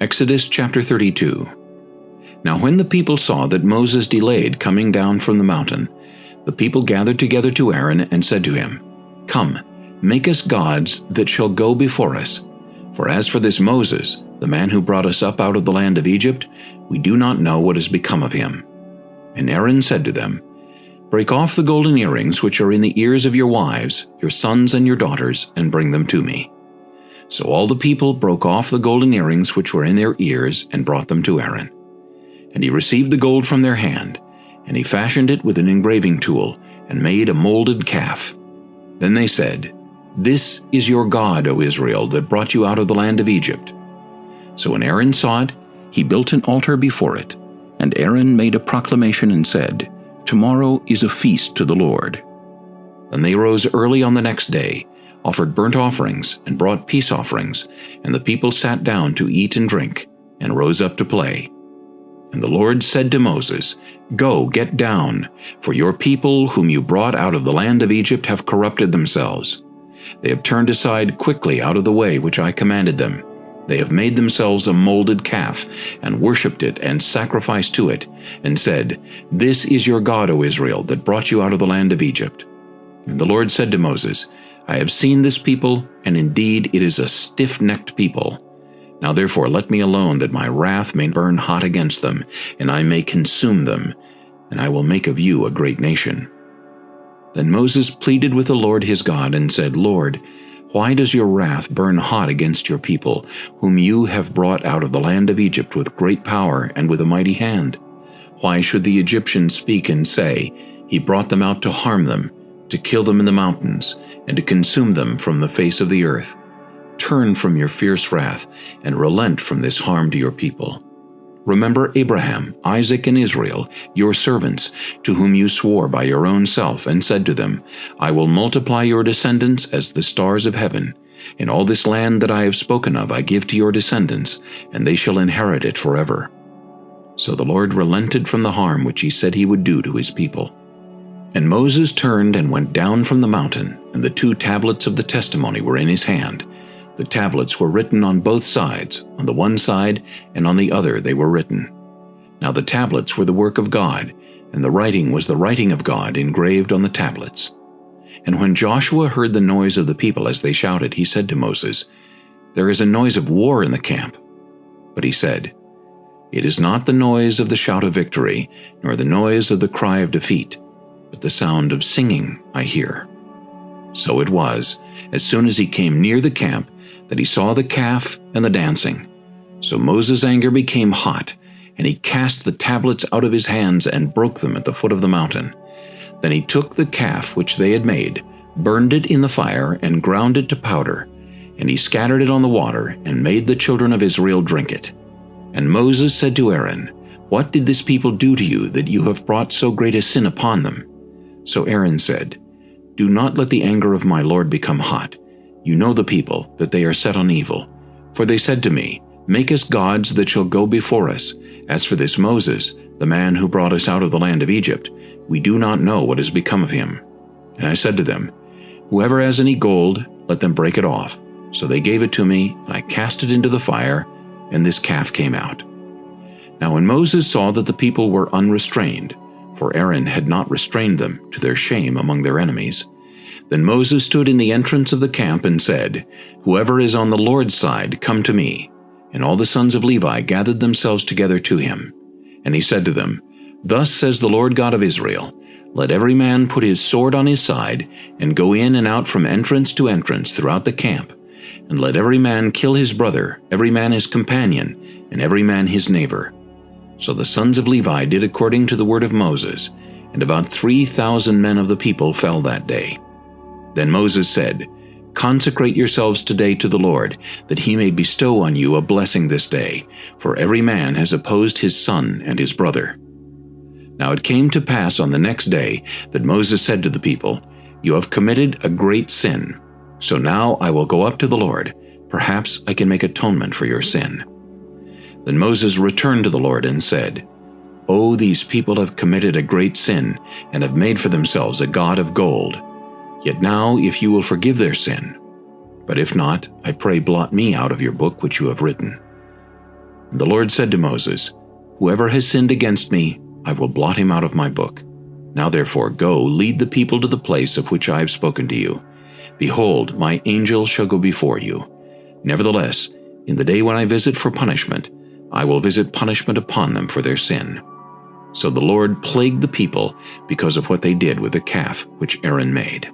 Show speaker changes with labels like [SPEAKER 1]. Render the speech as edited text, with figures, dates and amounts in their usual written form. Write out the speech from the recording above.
[SPEAKER 1] Exodus chapter 32. Now when the people saw that Moses delayed coming down from the mountain, the people gathered together to Aaron and said to him, Come, make us gods that shall go before us. For as for this Moses, the man who brought us up out of the land of Egypt, we do not know what has become of him. And Aaron said to them, Break off the golden earrings which are in the ears of your wives, your sons and your daughters, and bring them to me. So all the people broke off the golden earrings which were in their ears and brought them to Aaron. And he received the gold from their hand, and he fashioned it with an engraving tool, and made a molded calf. Then they said, This is your God, O Israel, that brought you out of the land of Egypt. So when Aaron saw it, he built an altar before it. And Aaron made a proclamation and said, Tomorrow is a feast to the Lord. Then they rose early on the next day, offered burnt offerings, and brought peace offerings, and the people sat down to eat and drink, and rose up to play. And the Lord said to Moses, Go, get down, for your people whom you brought out of the land of Egypt have corrupted themselves. They have turned aside quickly out of the way which I commanded them. They have made themselves a molded calf, and worshipped it, and sacrificed to it, and said, This is your God, O Israel, that brought you out of the land of Egypt. And the Lord said to Moses, I have seen this people, and indeed it is a stiff-necked people. Now therefore let me alone, that my wrath may burn hot against them, and I may consume them, and I will make of you a great nation. Then Moses pleaded with the Lord his God, and said, Lord, why does your wrath burn hot against your people, whom you have brought out of the land of Egypt with great power and with a mighty hand? Why should the Egyptians speak and say, He brought them out to harm them, to kill them in the mountains, and to consume them from the face of the earth? Turn from your fierce wrath, and relent from this harm to your people. Remember Abraham, Isaac, and Israel, your servants, to whom you swore by your own self, and said to them, I will multiply your descendants as the stars of heaven. In all this land that I have spoken of I give to your descendants, and they shall inherit it forever. So the Lord relented from the harm which he said he would do to his people. And Moses turned and went down from the mountain, and the 2 tablets of the testimony were in his hand. The tablets were written on both sides, on the one side and on the other they were written. Now the tablets were the work of God, and the writing was the writing of God engraved on the tablets. And when Joshua heard the noise of the people as they shouted, he said to Moses, There is a noise of war in the camp. But he said, It is not the noise of the shout of victory, nor the noise of the cry of defeat, but the sound of singing I hear. So it was, as soon as he came near the camp, that he saw the calf and the dancing. So Moses' anger became hot, and he cast the tablets out of his hands and broke them at the foot of the mountain. Then he took the calf which they had made, burned it in the fire, and ground it to powder. And he scattered it on the water, and made the children of Israel drink it. And Moses said to Aaron, What did this people do to you, that you have brought so great a sin upon them? So Aaron said, Do not let the anger of my Lord become hot. You know the people, that they are set on evil. For they said to me, Make us gods that shall go before us. As for this Moses, the man who brought us out of the land of Egypt, we do not know what has become of him. And I said to them, Whoever has any gold, let them break it off. So they gave it to me, and I cast it into the fire, and this calf came out. Now when Moses saw that the people were unrestrained, for Aaron had not restrained them, to their shame among their enemies, then Moses stood in the entrance of the camp and said, Whoever is on the Lord's side, come to me. And all the sons of Levi gathered themselves together to him. And he said to them, Thus says the Lord God of Israel, Let every man put his sword on his side, and go in and out from entrance to entrance throughout the camp. And let every man kill his brother, every man his companion, and every man his neighbor. So the sons of Levi did according to the word of Moses, and about 3,000 men of the people fell that day. Then Moses said, Consecrate yourselves today to the Lord, that he may bestow on you a blessing this day, for every man has opposed his son and his brother. Now it came to pass on the next day that Moses said to the people, You have committed a great sin. So now I will go up to the Lord. Perhaps I can make atonement for your sin. Then Moses returned to the Lord and said, Oh, these people have committed a great sin, and have made for themselves a god of gold. Yet now, if you will forgive their sin, but if not, I pray blot me out of your book which you have written. The Lord said to Moses, "Whoever has sinned against me, I will blot him out of my book. Now therefore go, lead the people to the place of which I have spoken to you. Behold, my angel shall go before you. Nevertheless, in the day when I visit for punishment, I will visit punishment upon them for their sin." So the Lord plagued the people because of what they did with the calf which Aaron made.